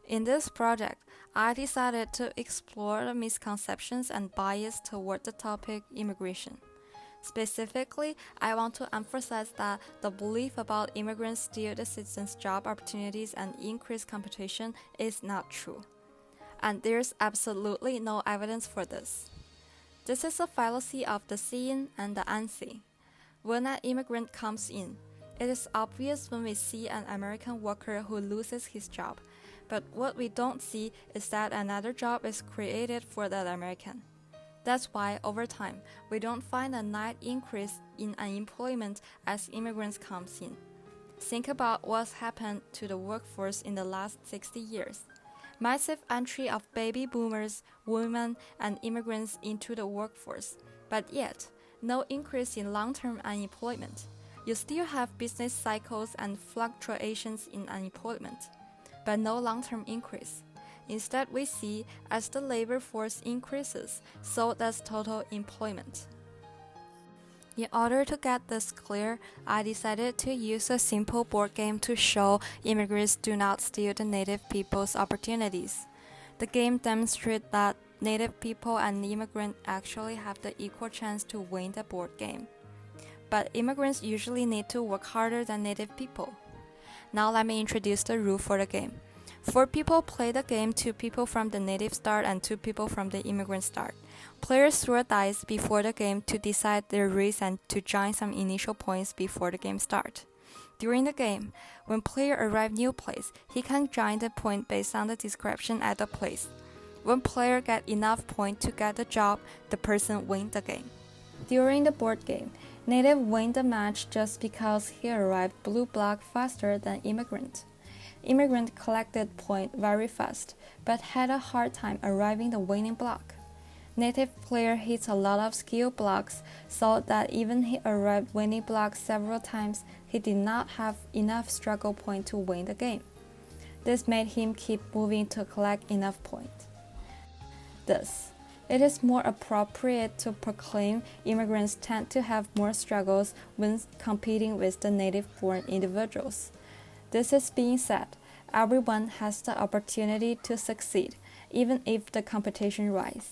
In this project, I decided to explore the misconceptions and bias toward the topic immigration. Specifically, I want to emphasize that the belief about immigrants steal the citizens' job opportunities and increase competition is not true. And there's absolutely no evidence for this. This is a fallacy of the seen and the unseen. When an immigrant comes in, it is obvious when we see an American worker who loses his job, but what we don't see is that another job is created for that American. That's why, over time, we don't find a net increase in unemployment as immigrants come in. Think about what's happened to the workforce in the last 60 years. Massive entry of baby boomers, women, and immigrants into the workforce, but yet, no increase in long-term unemployment. You still have business cycles and fluctuations in unemployment, but no long-term increase. Instead, we see as the labor force increases, so does total employment. In order to get this clear, I decided to use a simple board game to show immigrants do not steal the native people's opportunities. The game demonstrates that native people and immigrants actually have the equal chance to win the board game. But immigrants usually need to work harder than native people. Now let me introduce the rule for the game. 4 people play the game, 2 people from the native start and 2 people from the immigrant start. Players throw dice before the game to decide their race and to join some initial points before the game starts. During the game, when player arrives new place, he can join the point based on the description at the place. When player get enough point to get the job, the person wins the game. During the board game, native win the match just because he arrived blue block faster than immigrant. Immigrant collected point very fast, but had a hard time arriving the winning block. Native player hits a lot of skill blocks, so that even he arrived winning blocks several times, he did not have enough struggle point to win the game. This made him keep moving to collect enough points. Thus, it is more appropriate to proclaim immigrants tend to have more struggles when competing with the native-born individuals. This is being said, everyone has the opportunity to succeed, even if the competition rises.